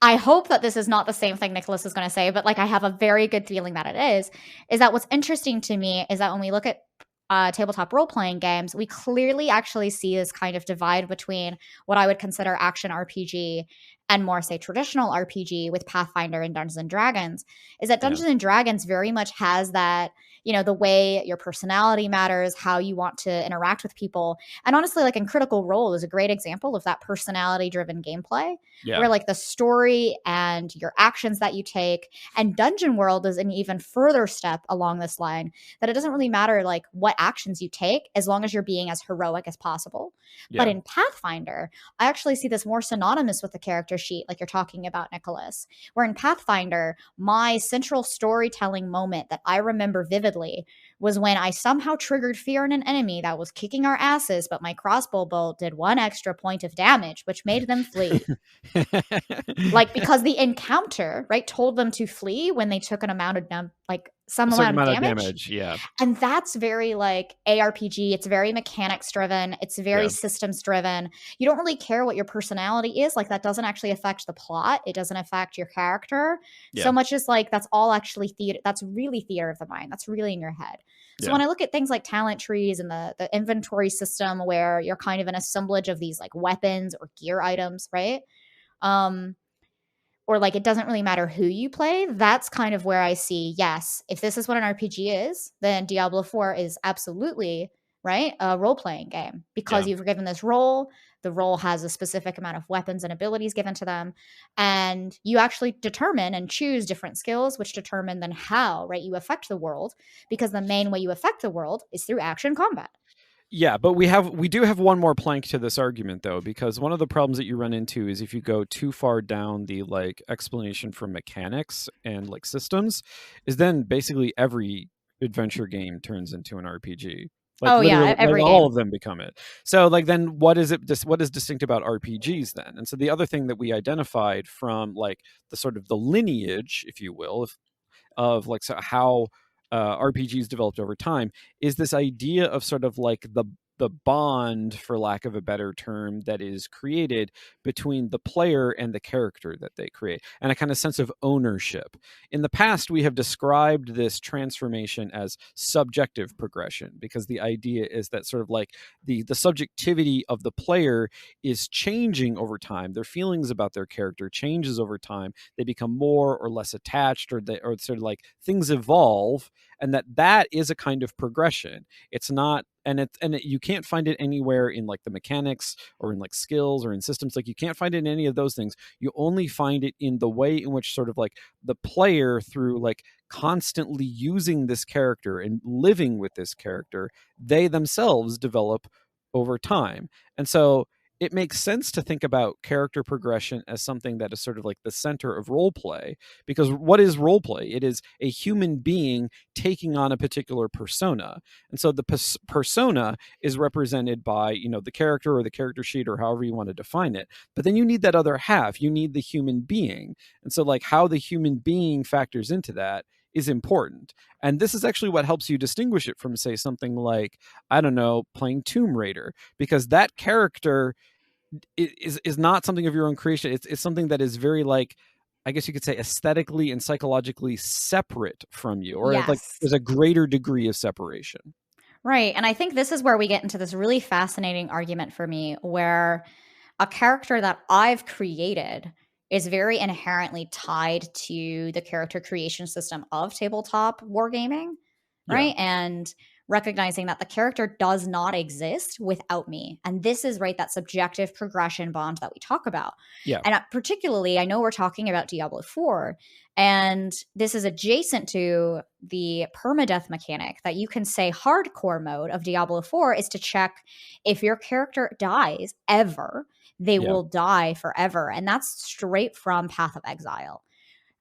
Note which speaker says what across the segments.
Speaker 1: I hope that this is not the same thing Nicholas is going to say, but like I have a very good feeling that it is that what's interesting to me is that when we look at tabletop role playing games, we clearly actually see this kind of divide between what I would consider action RPG and more, say, traditional RPG with Pathfinder and Dungeons and Dragons. Is that
Speaker 2: Yeah.
Speaker 1: Dungeons and Dragons very much has that, you know, the way your personality matters, how you want to interact with people. And honestly, like in Critical Role is a great example of that personality driven gameplay
Speaker 2: Yeah.
Speaker 1: where like the story and your actions that you take, and Dungeon World is an even further step along this line, that it doesn't really matter like what actions you take as long as you're being as heroic as possible. But
Speaker 2: Yeah.
Speaker 1: in Pathfinder, I actually see this more synonymous with the character sheet, like you're talking about, Nicholas, where in Pathfinder, my central storytelling moment that I remember vividly was when I somehow triggered fear in an enemy that was kicking our asses, but my crossbow bolt did 1 extra point of damage, which made them flee. Like because the encounter, right, told them to flee when they took an amount of like some
Speaker 2: A certain
Speaker 1: amount of
Speaker 2: amount of
Speaker 1: damage.
Speaker 2: damage. Yeah.
Speaker 1: And that's very like ARPG. It's very mechanics driven. It's very
Speaker 2: Yeah.
Speaker 1: systems driven. You don't really care what your personality is. Like that doesn't actually affect the plot. It doesn't affect your character
Speaker 2: Yeah.
Speaker 1: so much as like that's all actually theater. That's really theater of the mind. That's really in your head. So
Speaker 2: Yeah.
Speaker 1: when I look at things like talent trees and the inventory system where you're kind of an assemblage of these like weapons or gear items, right? Um, or like it doesn't really matter who you play, that's kind of where I see, yes, if this is what an RPG is, then Diablo 4 is absolutely, right, a role playing game because
Speaker 2: Yeah.
Speaker 1: you've given this role. The role has a specific amount of weapons and abilities given to them. And you actually determine and choose different skills, which determine then how, right, you affect the world because the main way you affect the world is through action combat.
Speaker 2: Yeah, but we do have one more plank to this argument though, because one of the problems that you run into is if you go too far down the like explanation for mechanics and like systems, is then basically every adventure game turns into an RPG. Like
Speaker 1: Oh, yeah,
Speaker 2: literally, like
Speaker 1: every
Speaker 2: all
Speaker 1: game.
Speaker 2: of them become it. So like then what is it? What is distinct about RPGs then? And so the other thing that we identified from like the sort of the lineage, if you will, of like so how RPGs developed over time is this idea of sort of like the bond, for lack of a better term, that is created between the player and the character that they create, and a kind of sense of ownership. In the past, we have described this transformation as subjective progression because the idea is that sort of like the subjectivity of the player is changing over time. Their feelings about their character changes over time. They become more or less attached, or they or sort of like things evolve, and that is a kind of progression. It's not, you can't find it anywhere in like the mechanics or in like skills or in systems. Like you can't find it in any of those things. You only find it in the way in which sort of like the player, through like constantly using this character and living with this character, they themselves develop over time. And so it makes sense to think about character progression as something that is sort of like the center of role play, because what is role play? It is a human being taking on a particular persona. And so the persona is represented by, the character or the character sheet or however you want to define it. But then you need that other half. You need the human being. And so like how the human being factors into that is important. And this is actually what helps you distinguish it from, say, something like, I don't know, playing Tomb Raider, because that character is not something of your own creation. It's something that is very like, I guess you could say, aesthetically and psychologically separate from you, or like
Speaker 1: Yes.
Speaker 2: there's a greater degree of separation.
Speaker 1: Right. And I think this is where we get into this really fascinating argument for me where a character that I've created is very inherently tied to the character creation system of tabletop wargaming,
Speaker 2: Yeah.
Speaker 1: right? And recognizing that the character does not exist without me. And this is, right, that subjective progression bond that we talk about.
Speaker 2: Yeah.
Speaker 1: And particularly, I know we're talking about Diablo 4, and this is adjacent to the permadeath mechanic that you can say hardcore mode of Diablo 4 is to check if your character dies ever, they
Speaker 2: Yeah.
Speaker 1: will die forever. And that's straight from Path of Exile.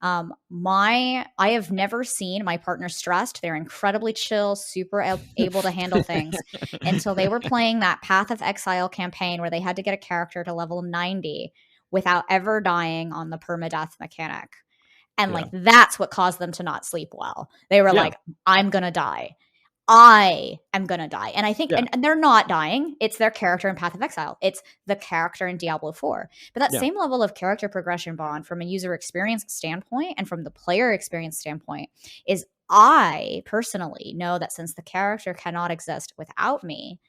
Speaker 1: I have never seen my partner stressed. They're incredibly chill, super able to handle things until they were playing that Path of Exile campaign where they had to get a character to level 90 without ever dying on the permadeath mechanic. And
Speaker 2: Yeah.
Speaker 1: like that's what caused them to not sleep well. They were
Speaker 2: Yeah.
Speaker 1: like, I'm gonna die. I am gonna die. And I think,
Speaker 2: Yeah.
Speaker 1: and they're not dying. It's their character in Path of Exile. It's the character in Diablo 4. But that
Speaker 2: Yeah.
Speaker 1: same level of character progression bond from a user experience standpoint and from the player experience standpoint is, I personally know that since the character cannot exist without me,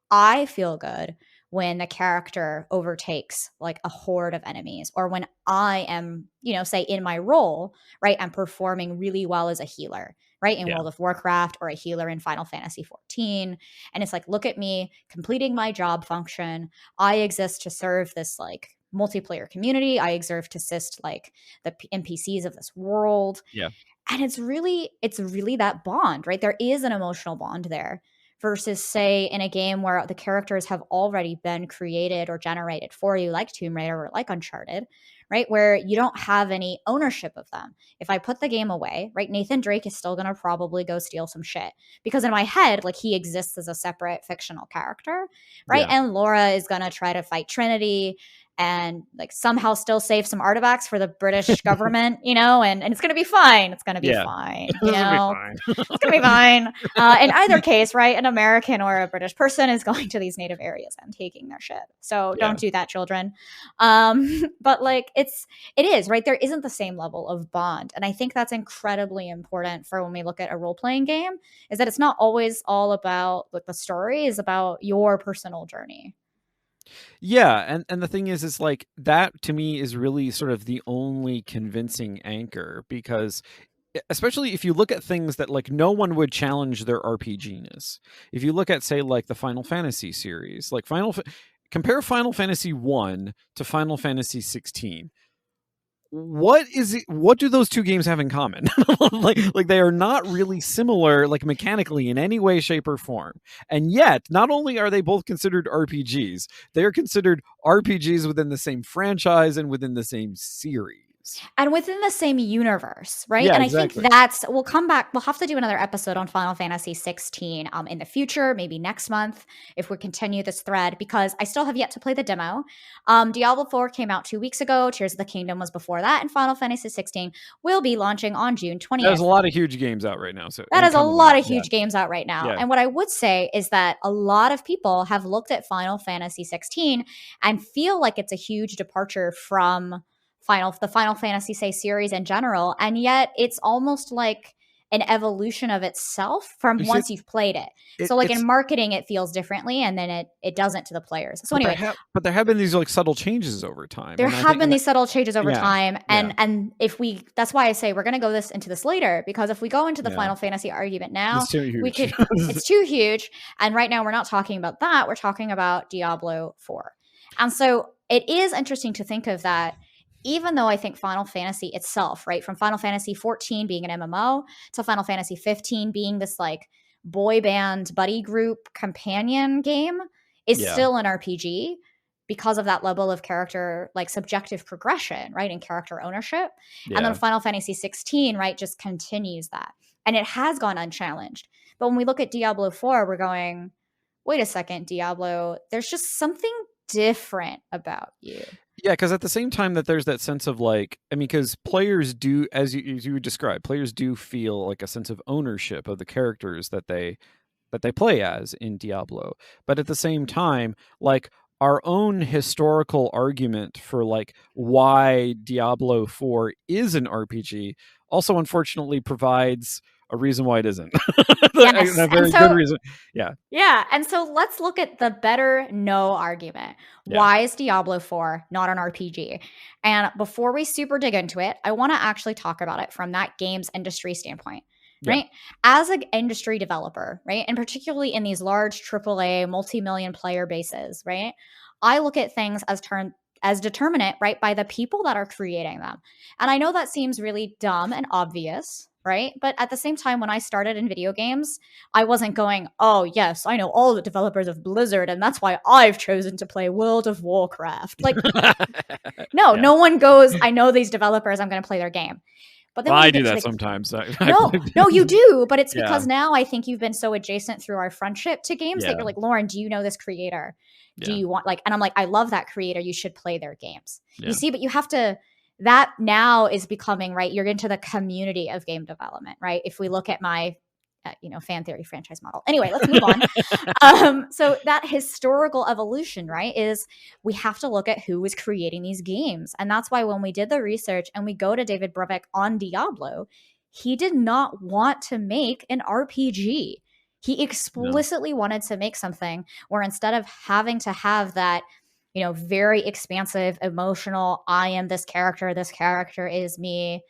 Speaker 1: I feel good when the character overtakes like a horde of enemies, or when I am, say in my role, right, I'm performing really well as a healer, right, in
Speaker 2: Yeah.
Speaker 1: World of Warcraft, or a healer in Final Fantasy 14. And it's like, look at me completing my job function. I exist to serve this like multiplayer community. I exist to assist like the NPCs of this world.
Speaker 2: Yeah.
Speaker 1: And it's really that bond, right? There is an emotional bond there, versus say in a game where the characters have already been created or generated for you, like Tomb Raider or like Uncharted, right, where you don't have any ownership of them. If I put the game away, right, Nathan Drake is still going to probably go steal some shit, because in my head, like, he exists as a separate fictional character, right?
Speaker 2: Yeah.
Speaker 1: And Laura is going to try to fight Trinity and like somehow still save some artifacts for the British government, and it's going to be fine. It's going to be
Speaker 2: Yeah.
Speaker 1: fine,
Speaker 2: This will be fine.
Speaker 1: it's going to be fine. In either case, right, an American or a British person is going to these native areas and taking their shit. So
Speaker 2: Yeah.
Speaker 1: don't do that, children. But like, it is, right? There isn't the same level of bond. And I think that's incredibly important for when we look at a role-playing game, is that it's not always all about like the story, is about your personal journey.
Speaker 2: Yeah, and the thing is like that to me is really sort of the only convincing anchor, because especially if you look at things that like no one would challenge their RPGness. If you look at say like the Final Fantasy series, like compare Final Fantasy 1 to Final Fantasy 16. What do those two games have in common? like they are not really similar like mechanically in any way, shape, or form. And yet not only are they both considered RPGs, they are considered RPGs within the same franchise and within the same series.
Speaker 1: And within the same universe, right?
Speaker 2: Yeah,
Speaker 1: And I think
Speaker 2: exactly.
Speaker 1: we'll come back. We'll have to do another episode on Final Fantasy 16 in the future, maybe next month, if we continue this thread, because I still have yet to play the demo. Diablo 4 came out 2 weeks ago. Tears of the Kingdom was before that. And Final Fantasy 16 will be launching on June
Speaker 2: There's a
Speaker 1: 20th.
Speaker 2: lot of huge games out right now. So
Speaker 1: That
Speaker 2: and
Speaker 1: is a
Speaker 2: coming
Speaker 1: lot
Speaker 2: out.
Speaker 1: of huge games out right now.
Speaker 2: Yeah.
Speaker 1: And what I would say is that a lot of people have looked at Final Fantasy 16 and feel like it's a huge departure from the Final Fantasy, say, series in general, and yet it's almost like an evolution of itself from
Speaker 2: You see,
Speaker 1: once you've played it. So like
Speaker 2: it's
Speaker 1: in marketing, it feels differently, and then it doesn't to the players. So anyway,
Speaker 2: but there have been these like subtle changes over time,
Speaker 1: there
Speaker 2: and I
Speaker 1: have
Speaker 2: think
Speaker 1: been these subtle changes over
Speaker 2: yeah,
Speaker 1: time,
Speaker 2: yeah,
Speaker 1: and if we, that's why I say we're going to go into this later, because if we go into the
Speaker 2: yeah.
Speaker 1: Final Fantasy argument now,
Speaker 2: It's too
Speaker 1: we
Speaker 2: huge.
Speaker 1: could it's too huge. And right now we're not talking about that, we're talking about Diablo 4. And so it is interesting to think of that, even though I think Final Fantasy itself, right, from Final Fantasy 14 being an MMO to Final Fantasy 15 being this like boy band buddy group companion game, is
Speaker 2: Yeah.
Speaker 1: still an RPG, because of that level of character, like subjective progression, right, and character ownership. And then
Speaker 2: Yeah.
Speaker 1: Final Fantasy 16, right, just continues that. And it has gone unchallenged. But when we look at Diablo 4, we're going, wait a second, Diablo, there's just something different about you.
Speaker 2: Yeah, because at the same time that there's that sense of like, I mean, because players do, as you would describe, players do feel like a sense of ownership of the characters that they play as in Diablo. But at the same time, like our own historical argument for like why Diablo 4 is an RPG also unfortunately provides a reason why it isn't.
Speaker 1: Yes.
Speaker 2: A
Speaker 1: And
Speaker 2: very good
Speaker 1: so,
Speaker 2: reason. Yeah.
Speaker 1: yeah. And so let's look at the better no argument.
Speaker 2: Yeah.
Speaker 1: Why is Diablo 4 not an RPG? And before we super dig into it, I want to actually talk about it from that games industry standpoint.
Speaker 2: Yeah.
Speaker 1: Right? As an industry developer, right? And particularly in these large AAA multi-million player bases, right? I look at things as determinate, right, by the people that are creating them. And I know that seems really dumb and obvious, right? But at the same time, when I started in video games, I wasn't going, oh, yes, I know all the developers of Blizzard, and that's why I've chosen to play World of Warcraft. Like, no,
Speaker 2: Yeah.
Speaker 1: no one goes, I know these developers, I'm going to play their game. But then
Speaker 2: Well,
Speaker 1: when
Speaker 2: I
Speaker 1: you
Speaker 2: do
Speaker 1: get to
Speaker 2: that
Speaker 1: the
Speaker 2: sometimes.
Speaker 1: no, you do, but it's
Speaker 2: Yeah.
Speaker 1: because now I think you've been so adjacent through our friendship to games that
Speaker 2: Yeah.
Speaker 1: you're like, Lauren, do you know this creator? Do
Speaker 2: Yeah.
Speaker 1: you want, like, and I'm like, I love that creator. You should play their games.
Speaker 2: Yeah.
Speaker 1: You see, but you have to, that now is becoming, right, you're into the community of game development, right? If we look at my fan theory franchise model. Anyway, let's move on. So that historical evolution, right, is we have to look at who was creating these games. And that's why when we did the research and we go to David Brevik on Diablo, he did not want to make an RPG. He
Speaker 2: No.
Speaker 1: explicitly wanted to make something where instead of having to have that, very expansive, emotional, I am this character is me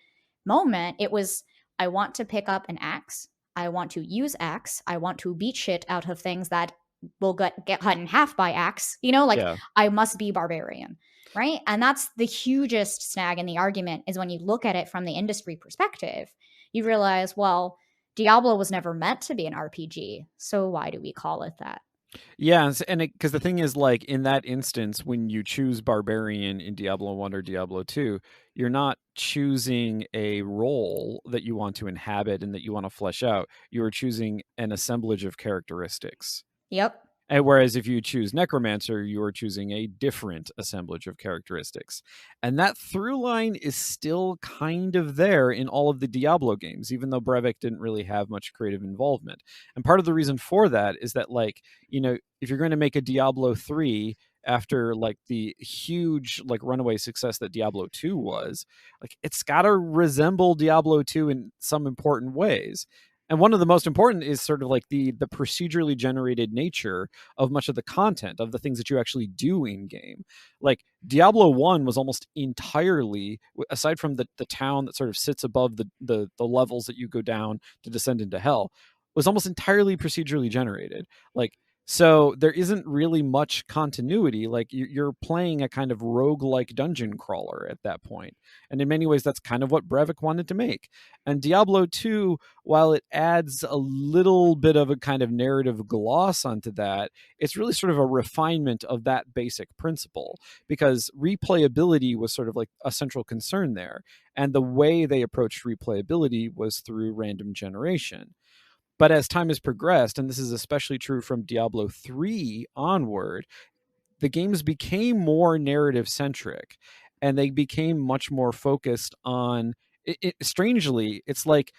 Speaker 1: moment, it was, I want to pick up an axe. I want to use axe. I want to beat shit out of things that will get cut in half by axe. Like
Speaker 2: Yeah.
Speaker 1: I must be barbarian, right? And that's the hugest snag in the argument is when you look at it from the industry perspective, you realize, well, Diablo was never meant to be an RPG, so why do we call it that?
Speaker 2: Yeah, and because the thing is, like in that instance, when you choose barbarian in Diablo 1 or Diablo 2, you're not choosing a role that you want to inhabit and that you want to flesh out. You are choosing an assemblage of characteristics.
Speaker 1: Yep.
Speaker 2: And whereas if you choose Necromancer, you are choosing a different assemblage of characteristics. And that through line is still kind of there in all of the Diablo games, even though Brevik didn't really have much creative involvement. And part of the reason for that is that, like, if you're going to make a Diablo 3 after like the huge like runaway success that Diablo 2 was, like it's got to resemble Diablo 2 in some important ways. And one of the most important is sort of like the procedurally generated nature of much of the content of the things that you actually do in game. Like Diablo 1 was almost entirely, aside from the town that sort of sits above the levels that you go down to descend into hell, was almost entirely procedurally generated. Like, so there isn't really much continuity. Like you're playing a kind of roguelike dungeon crawler at that point. And in many ways, that's kind of what Brevik wanted to make. And Diablo 2, while it adds a little bit of a kind of narrative gloss onto that, it's really sort of a refinement of that basic principle, because replayability was sort of like a central concern there. And the way they approached replayability was through random generation. But as time has progressed, and this is especially true from Diablo 3 onward, the games became more narrative centric and they became much more focused on strangely, it's like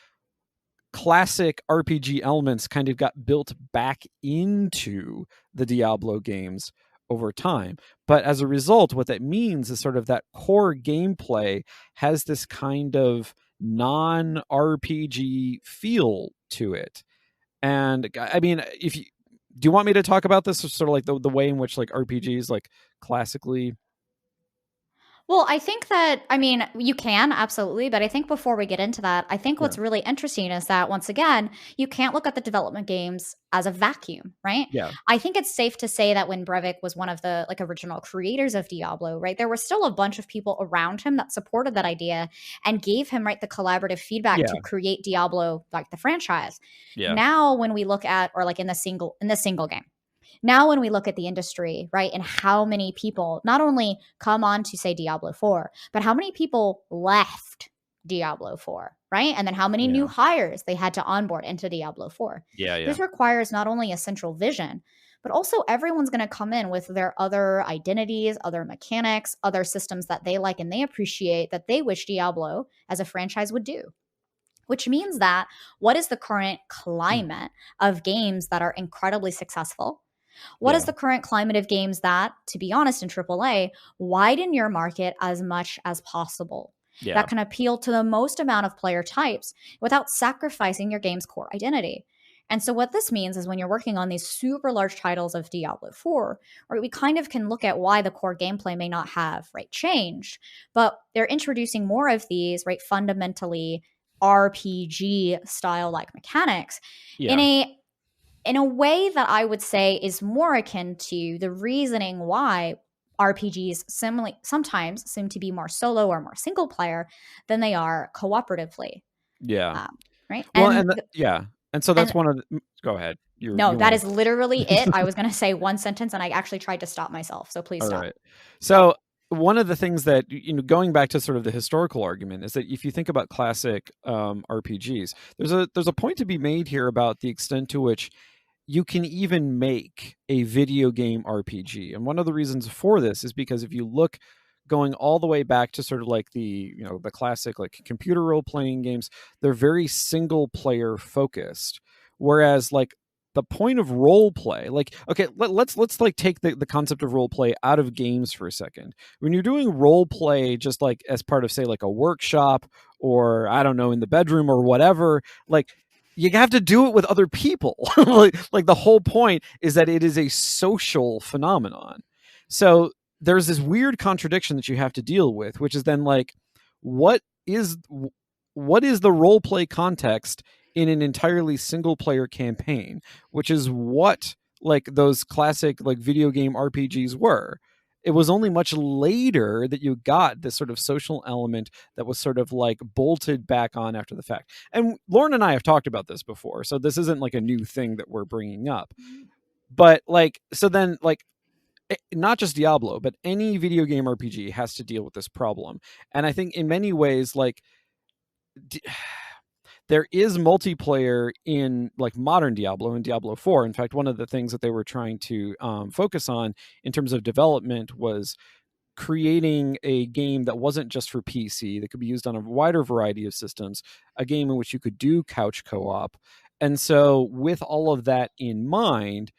Speaker 2: classic RPG elements kind of got built back into the Diablo games over time. But as a result, what that means is sort of that core gameplay has this kind of non RPG feel to it. And I mean, if you do you want me to talk about this, or sort of like the way in which like RPGs like classically?
Speaker 1: Well, I think that, I mean, you can absolutely, but I think before we get into that, I think
Speaker 2: Yeah.
Speaker 1: what's really interesting is that once again, you can't look at the development games as a vacuum, right?
Speaker 2: Yeah.
Speaker 1: I think it's safe to say that when Brevik was one of the like original creators of Diablo, right, there was still a bunch of people around him that supported that idea and gave him right the collaborative feedback to
Speaker 2: Yeah.
Speaker 1: create Diablo like the franchise.
Speaker 2: Yeah.
Speaker 1: Now, when we look at or like in the single game, now when we look at the industry, right, and how many people not only come on to say Diablo 4, but how many people left Diablo 4, right? And then how many new
Speaker 2: Yeah.
Speaker 1: hires they had to onboard into Diablo 4.
Speaker 2: Yeah. Yeah.
Speaker 1: This requires not only a central vision, but also everyone's going to come in with their other identities, other mechanics, other systems that they like and they appreciate that they wish Diablo as a franchise would do. Which means that what is the current climate of games that are incredibly successful? What is
Speaker 2: Yeah.
Speaker 1: the current climate of games that, to be honest, in AAA, widen your market as much as possible?
Speaker 2: Yeah.
Speaker 1: That can appeal to the most amount of player types without sacrificing your game's core identity. And so, what this means is when you're working on these super large titles of Diablo 4, right, we kind of can look at why the core gameplay may not have right changed, but they're introducing more of these right fundamentally RPG style like mechanics in
Speaker 2: Yeah.
Speaker 1: a way that I would say is more akin to the reasoning why RPGs sometimes seem to be more solo or more single player than they are cooperatively.
Speaker 2: Yeah.
Speaker 1: Right.
Speaker 2: Well, yeah. And so that's
Speaker 1: And
Speaker 2: one of the, go ahead.
Speaker 1: no,
Speaker 2: You
Speaker 1: that
Speaker 2: want
Speaker 1: is literally it. I was going to say one sentence and I actually tried to stop myself. So please
Speaker 2: all
Speaker 1: stop.
Speaker 2: right. So one of the things that going back to sort of the historical argument is that if you think about classic RPGs, there's a point to be made here about the extent to which you can even make a video game RPG. And one of the reasons for this is because if you look going all the way back to sort of like the classic like computer role playing games, they're very single player focused. Whereas like the point of role play, like okay, let's like take the concept of role play out of games for a second. When you're doing role play just like as part of say like a workshop, or I don't know, in the bedroom or whatever, like you have to do it with other people. Like the whole point is that it is a social phenomenon. So there's this weird contradiction that you have to deal with, which is then like, what is what is the role play context in an entirely single player campaign, which is what like those classic like video game RPGs were. It was only much later that you got this sort of social element that was sort of like bolted back on after the fact. And Lauren and I have talked about this before, so this isn't like a new thing that we're bringing up. But like, so then like, not just Diablo, but any video game RPG has to deal with this problem. And I think in many ways, like, there is multiplayer in like modern Diablo and Diablo 4. In fact, one of the things that they were trying to focus on in terms of development was creating a game that wasn't just for PC, that could be used on a wider variety of systems, a game in which you could do couch co-op. And so with all of that in mind,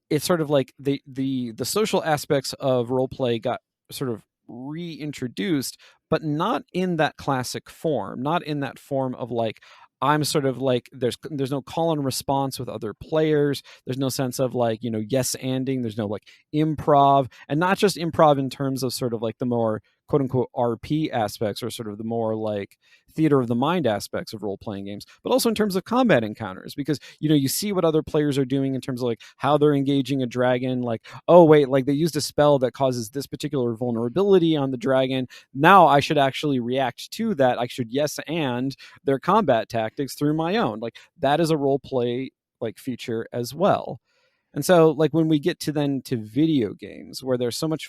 Speaker 2: it's sort of like the social aspects of role play got sort of reintroduced, but not in that classic form, not in that form of like, I'm sort of like, there's no call and response with other players. There's no sense of like, you know, yes anding. There's no like improv, and not just improv in terms of sort of like the more quote unquote RP aspects, or sort of the more like theater of the mind aspects of role playing games, but also in terms of combat encounters, because you know, you see what other players are doing in terms of like how they're engaging a dragon. Like, oh wait, like they used a spell that causes this particular vulnerability on the dragon. Now I should actually react to that. I should yes and their combat tactics through my own. Like that is a role play like feature as well. And so like when we get to then to video games where there's so much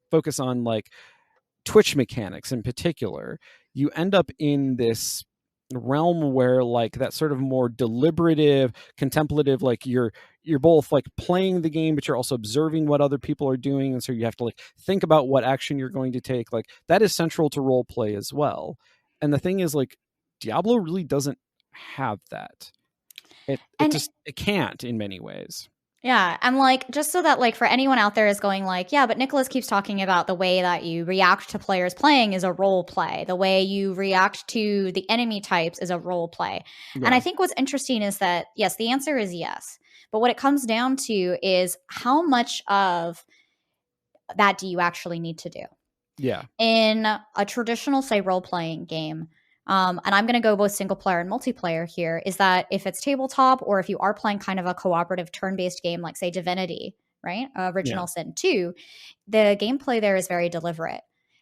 Speaker 2: focus on like Twitch mechanics in particular, you end up in this realm where like that sort of more deliberative, contemplative, like you're both like playing the game, but you're also observing what other people are doing, and so you have to like think about what action you're going to take. Like that is central to role play as well. And the thing is, like, Diablo really doesn't have that. It
Speaker 1: And
Speaker 2: just it can't in many ways.
Speaker 1: yeah, and like just so that like for anyone out there is going like, yeah, but Nicholas keeps talking about the way that you react to players playing is a role play. The way you react to the enemy types is a role play. And I
Speaker 2: Yeah.
Speaker 1: think what's interesting is that yes, the answer is yes. But what it comes down to is how much of that do you actually need to do?
Speaker 2: Yeah.
Speaker 1: In a traditional, say, role playing game, and I'm going to go both single player and multiplayer here, is that if it's tabletop or if you are playing kind of a cooperative turn based game, like, say, Divinity, right?
Speaker 2: Yeah.
Speaker 1: Original Sin 2, the gameplay there is very deliberate.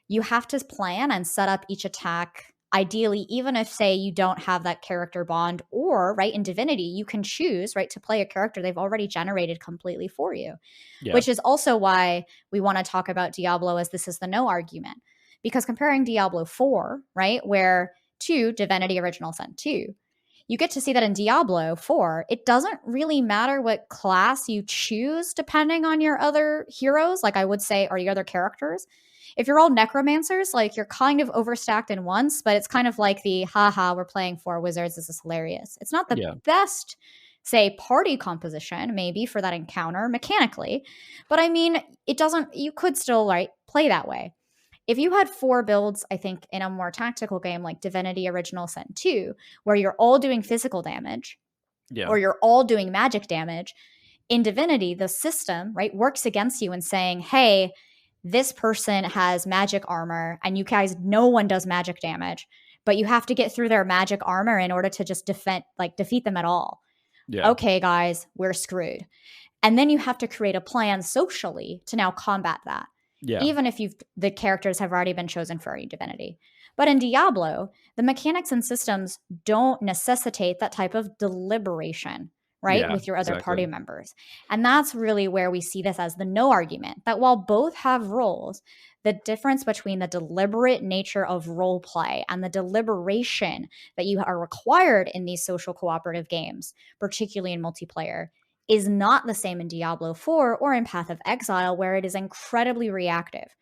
Speaker 1: You have to plan and set up each attack. Ideally, even if, say, you don't have that character bond, or, right, in Divinity, you can choose, right, to play a character they've already generated completely for you,
Speaker 2: Yeah.
Speaker 1: which is also why we want to talk about Diablo as this is the no argument. Because comparing Diablo 4, right, where 2, Divinity Original Sin 2, you get to see that in Diablo 4, it doesn't really matter what class you choose depending on your other heroes, like I would say, or your other characters. If you're all necromancers, like you're kind of overstacked in once, but it's kind of like the haha, we're playing four wizards, this is hilarious. It's not the
Speaker 2: Yeah.
Speaker 1: best, say, party composition, maybe for that encounter mechanically, but I mean, it doesn't, you could still, right, play that way. If you had four builds, I think in a more tactical game like Divinity Original Sin 2, where you're all doing physical damage
Speaker 2: Yeah.
Speaker 1: or you're all doing magic damage, in Divinity, the system, right, works against you and saying, hey, this person has magic armor and you guys, no one does magic damage, but you have to get through their magic armor in order to just defeat them at all.
Speaker 2: Yeah.
Speaker 1: Okay, guys, we're screwed. And then you have to create a plan socially to now combat that,
Speaker 2: Yeah.
Speaker 1: even if the characters have already been chosen for a divinity. But in Diablo, the mechanics and systems don't necessitate that type of deliberation, right,
Speaker 2: Yeah.
Speaker 1: with your other party
Speaker 2: Exactly.
Speaker 1: members. And that's really where we see this as the no argument, that while both have roles, the difference between the deliberate nature of role play and the deliberation that you are required in these social cooperative games, particularly in multiplayer, is not the same in Diablo 4 or in Path of Exile, where it is incredibly reactive.